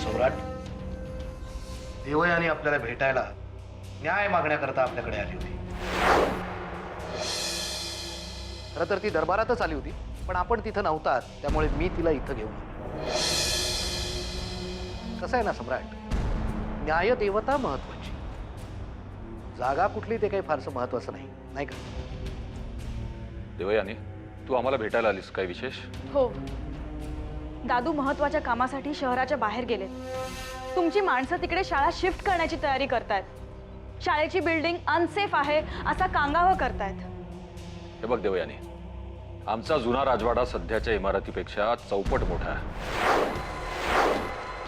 सम्राट, देवयानी आपल्याला भेटायला न्याय मागण्याकरता आपल्याकडे आली होती. खरं तर ती दरबारातच आली होती, पण आपण तिथं नव्हतात, त्यामुळे मी तिला इथं घेऊन आलो. कसं आहे ना सम्राट, न्याय देवता महत्वाची, जागा कुठली ते काही फारसं महत्वाचं नाही, नाही का? देवयानी, तू आम्हाला भेटायला आलीस, काय विशेष? हो, दादू महत्वाच्या कामासाठी शहराच्या बाहेर गेलेत. तुमची माणसं तिकडे शाळा शिफ्ट करण्याची तयारी करतायत. शाळेची बिल्डिंग अनसेफ आहे असा कांगावा करतायत. हे बघ देवयानी, आमचा जुना राजवाडा सध्याच्या इमारतीपेक्षा चौपट मोठा आहे,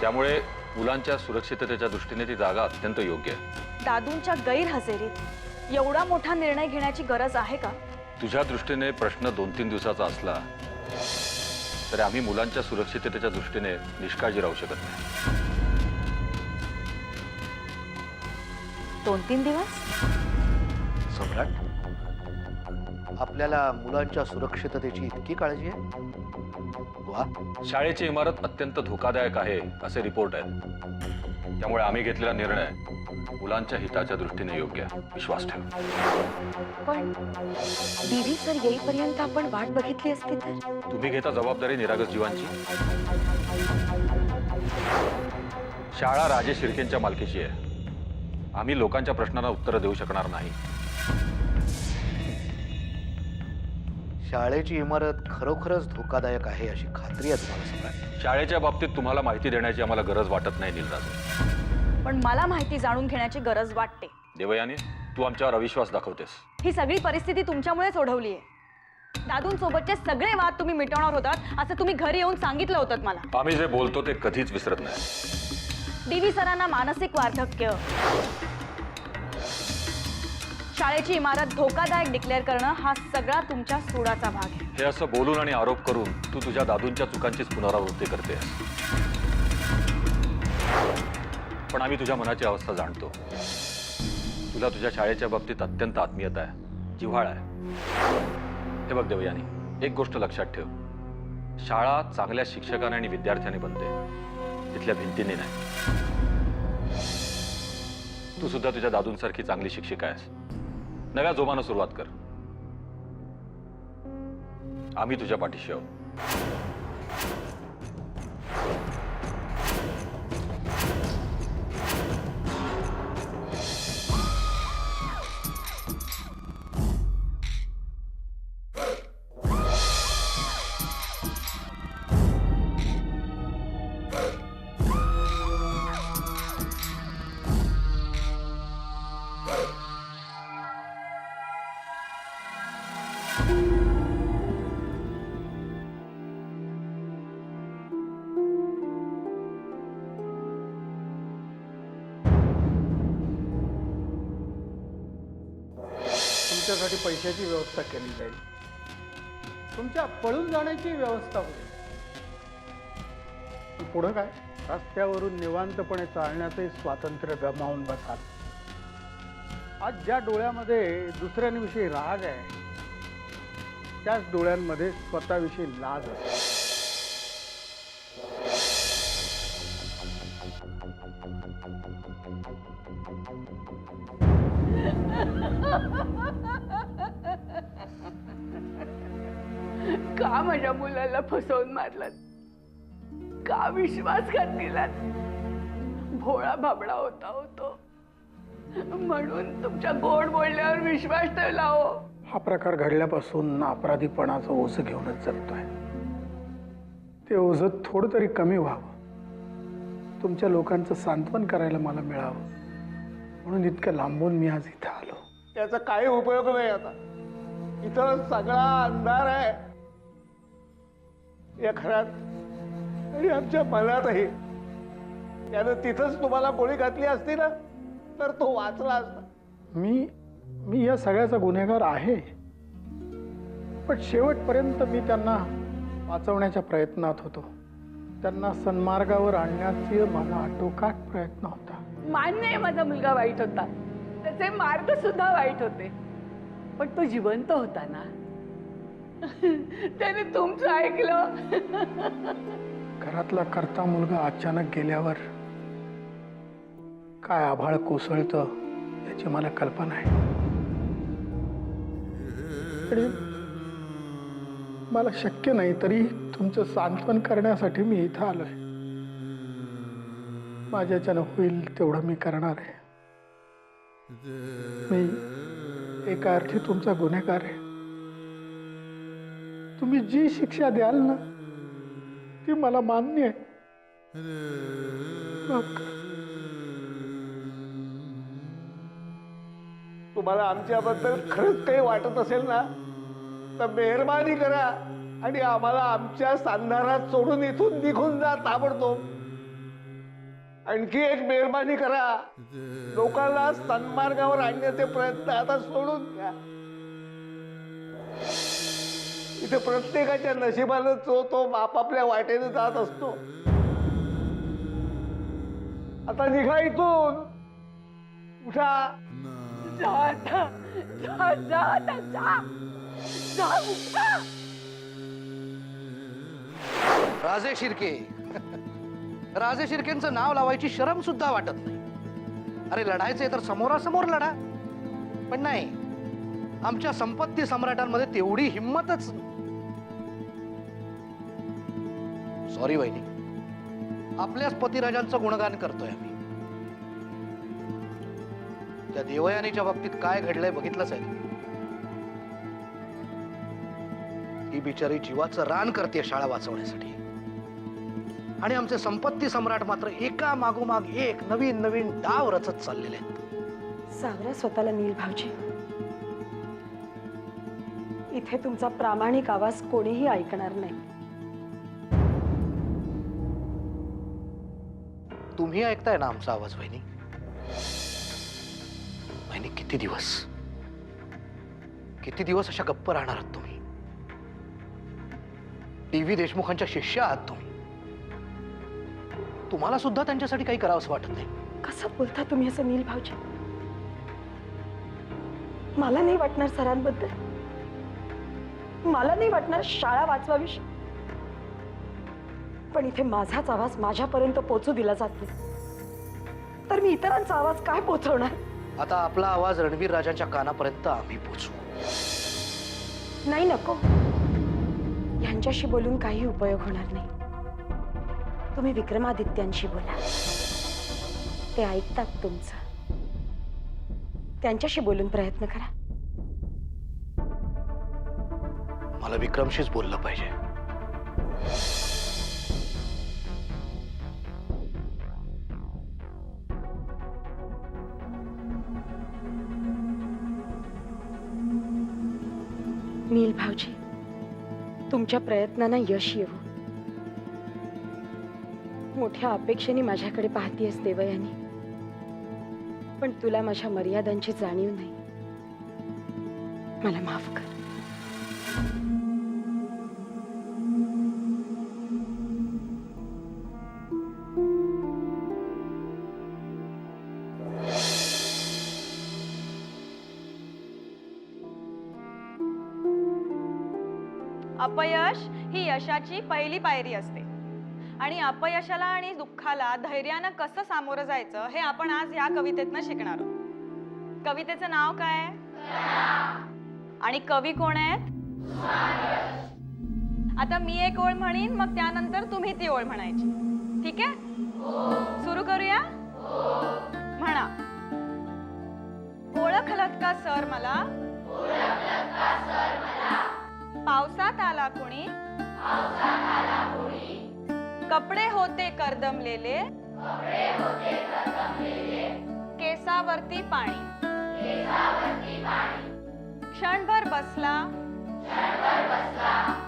त्यामुळे मुलांच्या सुरक्षिततेच्या दृष्टीने ती जागा अत्यंत योग्य आहे. दादूंच्या गैरहजेरीत एवढा मोठा निर्णय घेण्याची गरज आहे का? तुझ्या दृष्टीने प्रश्न 2-3 दिवसाचा असला तरी आम्ही मुलांच्या सुरक्षिततेच्या दृष्टीने निष्काळजी राहू शकत नाही. 2-3 दिवस? सम्राट, आपल्याला मुलांच्या सुरक्षिततेची इतकी काळजी आहे? वा. शाळेची इमारत अत्यंत धोकादायक आहे असे रिपोर्ट आहेत, त्यामुळे आम्ही घेतलेला निर्णय मुलांच्या हिताच्या दृष्टीने योग्य आहे. विश्वास ठेव. पण डीव्ही सर येईपर्यंत आपण वाट बघितली असती तर? तुम्ही घेता जबाबदारी निरागस जीवांची. शाळा राजे शिर्केंच्या मालकीची आहे. आम्ही लोकांच्या प्रश्नांना उत्तर देऊ शकणार नाही. शाळेची इमारत खरोखरच धोकादायक आहे अशी खात्री आहे तुम्हाला सम्राट? शाळेच्या बाबतीत तुम्हाला माहिती देण्याची आम्हाला गरज वाटत नाही नीलराज. पण मला माहिती जाणून घेण्याची गरज वाटते. देवयानी, तू आमच्यावर अविश्वास दाखवतेस. ही सगळी परिस्थिती तुमच्यामुळेच ओढवली आहे. दादूंसोबतचे सगळे वाद तुम्ही मिटवणार होतात असं तुम्ही घरी येऊन सांगितलं होतं मला. आम्ही जे बोलतो ते कधीच विसरत नाही. डीव्ही सरांना मानसिक वार्धक्य, शाळेची इमारत धोकादायक डिक्लेअर करणं हा सगळा तुमच्या सूडाचा भाग आहे. हे असं बोलून आणि आरोप करून तू तुझ्या दादूंच्या चुकांचीच पुनरावृत्ती करतेस. पण आम्ही तुझ्या मनाची अवस्था जाणतो. तुला तुझ्या शाळेच्या बाबतीत अत्यंत आत्मीयता आहे, जिव्हाळा आहे. हे बघ देवयानी, एक गोष्ट लक्षात ठेव, शाळा चांगल्या शिक्षकाने आणि विद्यार्थ्याने बनते, तिथल्या भिंतीने नाही. तू सुद्धा तुझ्या दादूंसारखी चांगली शिक्षिका आहेस. नव्या जोमानं सुरुवात कर. आम्ही तुझ्या पाठीशी आहोत. तुमच्यासाठी पैशाची व्यवस्था केली जाईल. तुमच्या पळून जाण्याची व्यवस्था होईल. पुढं काय, रस्त्यावरून निवांतपणे चालण्याचे स्वातंत्र्य गमावून बसाल. आज ज्या डोळ्यामध्ये दुसऱ्यांविषयी राग आहे त्याच डोळ्यांमध्ये स्वतःविषयी लाज आहे. का माझ्या मुलाला फसवून मारलात? का विश्वासघात केलात? भोळा भाबडा होतो म्हणून तुमच्या गोड बोलण्यावर विश्वास ठेवला हो. हा प्रकार घडल्यापासून अपराधीपणाचं ओझं घेऊनच जगतोय. ते ओझं थोडं तरी कमी व्हावं, तुमच्या लोकांचं सांत्वन करायला मला मिळावं म्हणून इतकं लांबून मी आज इथं आलो. त्याचा काही उपयोग नाही. आता इथं सगळा अंधार आहे, या घरात आणि आमच्या मनातही. त्यानं तिथंच तुम्हाला गोळी घातली असती ना तर तो वाचला असता. मी या सगळ्याचा गुन्हेगार आहे, पण शेवटपर्यंत मी त्यांना वाचवण्याच्या प्रयत्नात होतो. त्यांना सन्मार्गावर आणण्याचे माझा आटोकाट प्रयत्न होता. मान्य आहे माझा मुलगा वाईट होता, त्याचे मार्ग सुद्धा वाईट होते, पण तो जिवंत होता ना. त्याने तुमचं ऐकलं. घरातला करता मुलगा अचानक गेल्यावर काय आभाळ कोसळतं याची मला कल्पना आहे. आणि मला शक्य नाही तरी तुमचं सांत्वन करण्यासाठी मी इथं आलोय. माझ्याच्यानं होईल तेवढं मी करणार आहे. मी एका अर्थी तुमचा गुन्हेगार आहे. तुम्ही जी शिक्षा द्याल ना ती मला मान्य आहे. माफ करा. तुम्हाला आमच्याबद्दल खरंच काही वाटत असेल ना तर मेहरबानी करा आणि आम्हाला आमच्या सांधारात सोडून इथून निघून जा ताबडतोब. आणखी एक मेहरबानी करा, लोकांना सन्मार्गावर आणण्याचे प्रयत्न आता सोडून द्या. इथे प्रत्येकाच्या नशिबानं तो आपापल्या वाटेने जात असतो. आता निघा इथून, उठा. जा आता, जा जा आता, जा जा उठा. राजे शिर्के राजे शिर्केंचं नाव लावायची शरम सुद्धा वाटत नाही. अरे लढायचे तर समोरासमोर लढा, पण नाही, आमच्या संपत्ती सम्राटांमध्ये तेवढी हिंमतच. सॉरी वहिनी, आपल्याच पतिराजांचं गुणगान करतोय आम्ही. त्या देवयानीच्या बाबतीत काय घडलंय बघितलंच आहे. ही बिचारी जीवाचं रान करते शाळा वाचवण्यासाठी, आणि आमचे संपत्ती सम्राट मात्र एका मागोमाग एक नवीन नवीन डाव रचत चाललेले आहेत. सावरा स्वतःला नील भाऊजी. इथे तुमचा प्रामाणिक आवाज कोणीही ऐकणार नाही. तुम्ही ऐकताय ना आमचा आवाज वहिनी? वहिनी, किती दिवस अशा गप्प राहणार आहात तुम्ही? टीव्ही देशमुखांच्या शिष्या आहात तुम्ही. तुम्हाला सुद्धा त्यांच्यासाठी काही करावंसं वाटत नाही? कसं बोलता तुम्ही असं नील भाऊजी? मला नाही वाटणार सरांबद्दल, मला नाही वाटणार शाळा वाचवावी, पण इथे माझाच आवाज माझ्यापर्यंत पोहोचू दिला जात नाही तर मी इतरांचा आवाज काय पोहोचवणार? आता आपला आवाज रणवीर राजांच्या कानापर्यंत आम्ही पोचू. नाही, नको. यांच्याशी बोलून काही उपयोग होणार नाही. तुम्ही विक्रमादित्यांशी बोला, ते ऐकतात तुमचं. त्यांच्याशी बोलून प्रयत्न करा. मला विक्रमशीच बोललं पाहिजे. नील भाऊजी, तुमच्या प्रयत्नांना यश येवो. मोठ्या अपेक्षेने माझ्याकडे पाहतीयस देवयानी, पण तुला माझ्या मर्यादांची जाणीव नाही. मला माफ कर. अपयश ही यशाची पहिली पायरी असते, आणि अपयशाला आणि दुःखाला धैर्यानं कसं सामोरं जायचं हे आपण आज या कवितेतनं शिकणार आहोत. कवितेचं नाव काय आहे आणि कवी कोण आहेत? आता मी एक ओळ म्हणीन, मग त्यानंतर तुम्ही ती ओळ म्हणायची. ठीक आहे? सुरू करूया. म्हणा. ओळखलत का सर मला, पावसात आला कुणी, कपडे होते करदमलेले, केसावरती पाणी, क्षणभर बसला,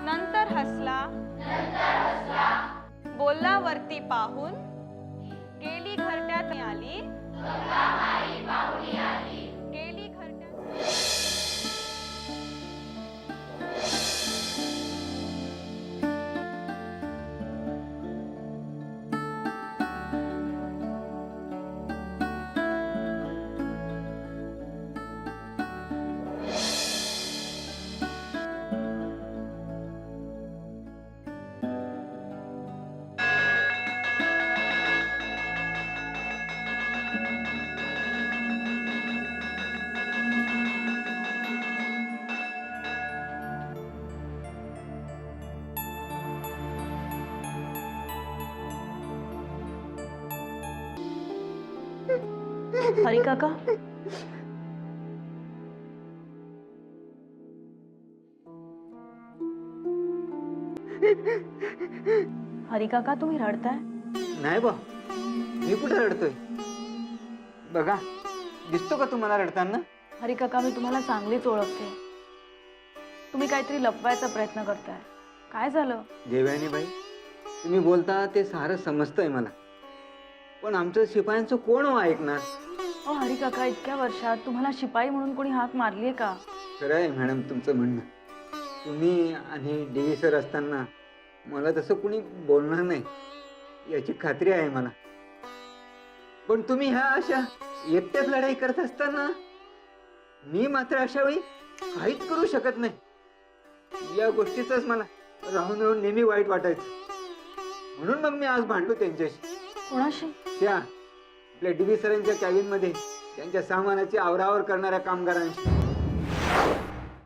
नंतर हसला, बोलला वरती पाहून, गेली घरट्यात आली, गेली घरट्यात. हरी काका हरी काका तुम्ही रडताय? नाही बा, मी कुठे रडतोय? बघा, दिसतो का तुम्हाला रडताना? हरी काका मी तुम्हाला चांगलीच ओळखते. तुम्ही काहीतरी लपवायचा प्रयत्न करताय. काय झालं? देवयानी बाई, तुम्ही बोलता ते सारं समजतंय मला, पण आमचं शिपायांचं कोण हो ऐकणार? ओ हरी काका, इतक्या वर्षात तुम्हाला शिपाई म्हणून कोणी हाक मारलीये का? खरं आहे मॅडम तुमचं म्हणणं. तुम्ही आणि DV सर असताना मला तसं कुणी बोलणार नाही याची खात्री आहे मला. पण तुम्ही ह्या अशा एकट्याच लढाई करत असताना मी मात्र अशा वेळी काहीच करू शकत नाही. या गोष्टीचंच मला राहून राहून नेहमी वाईट वाटायचं. म्हणून मग मी आज भांडलो त्यांच्याशी. कोणाशी? त्या आपल्या DV सरांच्या कॅबिन मध्ये त्यांच्या सामानाची आवरावर करणाऱ्या कामगारांशी.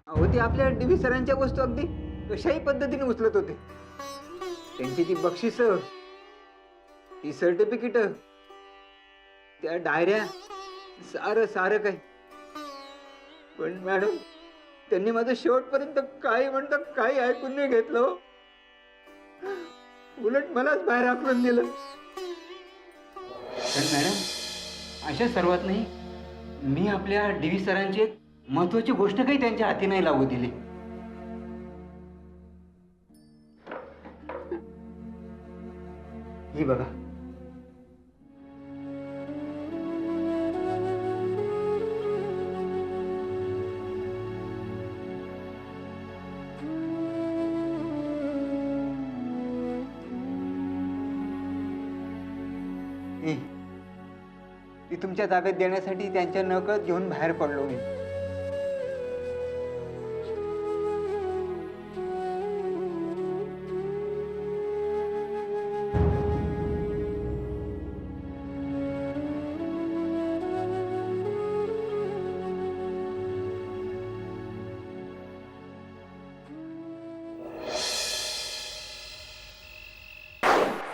अहो, ते आपल्या DV सरांच्या वस्तू अगदी कशाही पद्धतीने उचलत होते. त्यांची ती बक्षिस, ती सर्टिफिकेट, त्या डायऱ्या, सारं काही. पण मॅडम, त्यांनी माझं शेवटपर्यंत काही म्हणता काही ऐकून नाही घेतलं. उलट मलाच बाहेर आकलून दिलं. पण मॅडम, अशा सर्वात नाही, मी आपल्या DV सरांची एक महत्वाची गोष्ट काही त्यांच्या हाती नाही लागू दिली. ही बघा. ती तुमच्या ताब्यात देण्यासाठी त्यांच्या नकळत घेऊन बाहेर पडलो मी.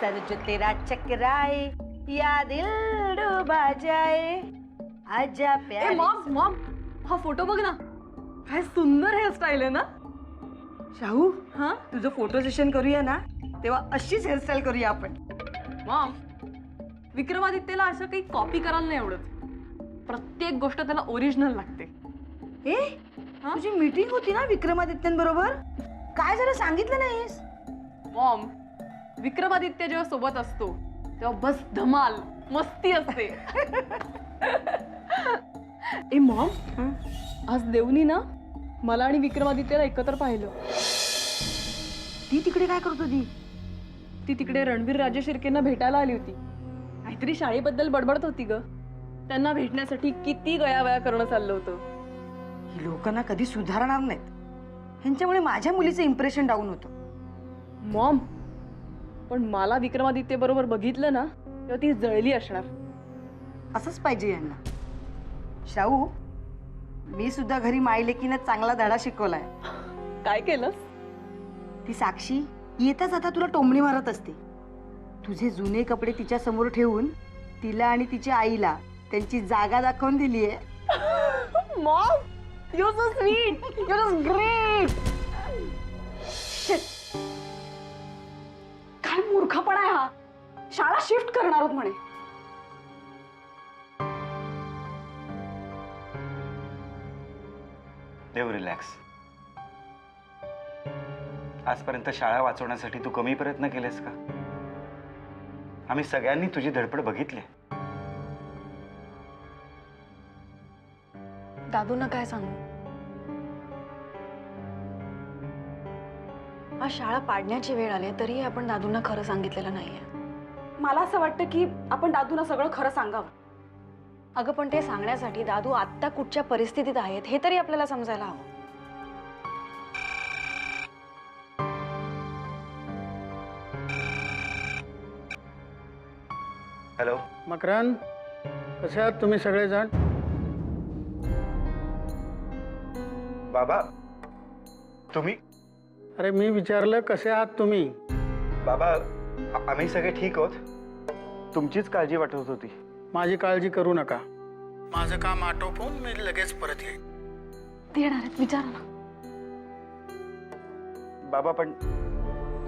सर जो तेरा चकराए या दिल डूबा जाए आजा प्यारी. मॉम, हा फोटो बघ ना, काय सुंदर हेअरस्टाईल आहे ना. शाहू, हा तुझं फोटो सेशन करूया ना, तेव्हा अशीच हेअरस्टाईल करूया आपण. मॉम, विक्रमादित्यला असं काही कॉपी करायला नाही आवडत. प्रत्येक गोष्ट त्याला ओरिजिनल लागते. ए, तुझी मीटिंग होती ना विक्रमादित्यांबरोबर, काय झालं सांगितलं नाहीस? मॉम, विक्रमादित्य जेव्हा सोबत असतो तेव्हा बस धमाल मस्ती असते. ए मॉम, आज देवनी ना मला आणि विक्रमादित्यला एकत्र पाहिलं. ती तिकडे काय करत होती? ती तिकडे रणवीर राजे शिर्केंना भेटायला आली होती. काहीतरी शाळेबद्दल बडबडत होती ग. त्यांना भेटण्यासाठी किती गयावया करणं चाललं होतं. ही लोकांना कधी सुधारणार नाहीत. ह्यांच्यामुळे माझ्या मुलीचं इम्प्रेशन डाऊन होतं. मॉम, पण मला विक्रमादित्य बरोबर बघितलं ना तेव्हा ती जळली असणार. असंच पाहिजे यांना. शाहू, मी सुद्धा घरी मायलेकीनं चांगला धडा शिकवलाय. काय केलंस? ती साक्षी येता जाता तुला टोमणी मारत असते. तुझे जुने कपडे तिच्या समोर ठेवून तिला आणि तिच्या आईला त्यांची जागा दाखवून दिलीये. Mom, you so sweet, you are great. काय मूर्खपणा आहे हा. शाळा शिफ्ट करणार आहोत म्हणे. देव रिलॅक्स. आजपर्यंत शाळा वाचवण्यासाठी तू कमी प्रयत्न केलेस का? आम्ही सगळ्यांनी तुझी धडपड बघितली. दादूंना काय सांगू? आज शाळा पाडण्याची वेळ आली तरी आपण दादूंना खरं सांगितलेलं नाहीये. मला असं वाटतं की आपण दादूला सगळं खरं सांगावं. अगं पण ते सांगण्यासाठी दादू आत्ता कुठच्या परिस्थितीत आहेत हे तरी आपल्याला समजायला हवं. हॅलो मकरंद, कसे आहात तुम्ही सगळेजण? बाबा, तुम्ही? अरे मी विचारलं कसे आहात तुम्ही? बाबा, आम्ही सगळे ठीक आहोत. तुमचीच काळजी वाटत होती. माझी काळजी करू नका. माझं काम आटोपून मी लगेच परत येईन. ते येणार आहेत, विचारा ना. बाबा पण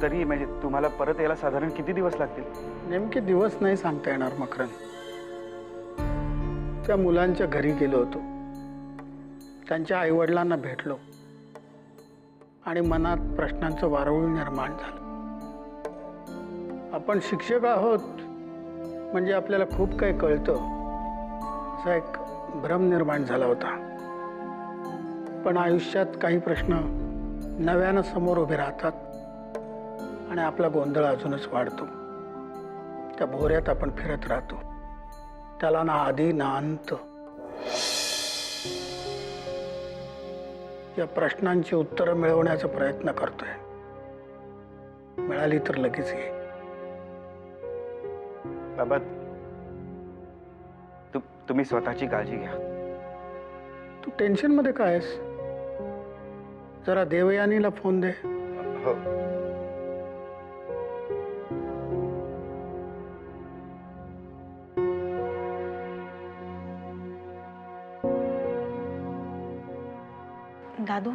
तरी म्हणजे तुम्हाला परत यायला साधारण किती दिवस लागतील? नेमके दिवस नाही सांगता येणार मकरन. त्या मुलांच्या घरी गेलो होतो, त्यांच्या आईवडिलांना भेटलो आणि मनात प्रश्नांचं वारुळ निर्माण झालं. आपण शिक्षक आहोत म्हणजे आपल्याला खूप काही कळतं असा एक भ्रम निर्माण झाला होता. पण आयुष्यात काही प्रश्न नव्यानं समोर उभे राहतात आणि आपला गोंधळ अजूनच वाढतो. त्या भोऱ्यात आपण फिरत राहतो, त्याला ना आधी ना अंत. या प्रश्नांची उत्तरं मिळवण्याचा प्रयत्न करतोय. मिळाली तर लगेच ये. बाबा तुम्ही स्वतःची काळजी घ्या. तू टेन्शनमध्ये काय आहेस? जरा देवयानीला फोन दे. हो. दादू,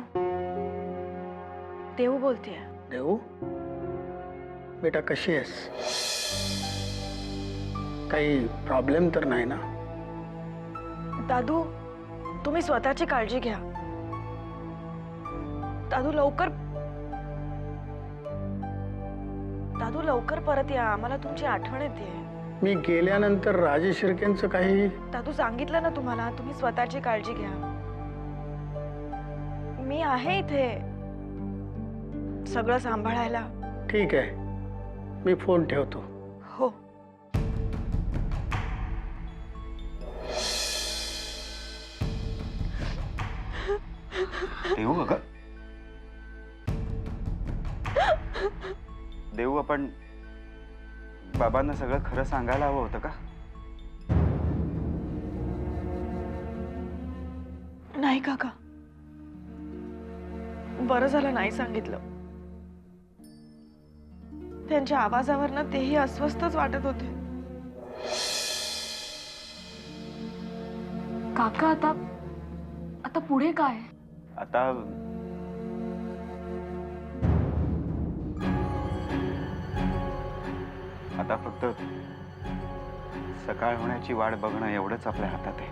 देऊ बोलतेय. देऊ, बेटा कशी आहेस? काही प्रॉब्लेम तर नाही ना? दादू, तुम्ही स्वतःची काळजी घ्या. दादू लवकर परत या, आम्हाला तुमची आठवण येते. मी गेल्यानंतर राजेश शिर्केंचं काही? दादू, सांगितलं ना तुम्हाला, तुम्ही स्वतःची काळजी घ्या. मी आहे इथे सगळं सांभाळायला. ठीक आहे, मी फोन ठेवतो. हो. देऊ अगं, देऊ आपण बाबांना सगळं खरं सांगायला हवं होतं का? नाही काका, बरं झालं नाही सांगितलं. त्यांच्या आवाजावरनं तेही अस्वस्थच वाटत होते. काका, आता पुढे काय? आता फक्त सकाळ होण्याची वाट बघणं एवढंच आपल्या हातात आहे.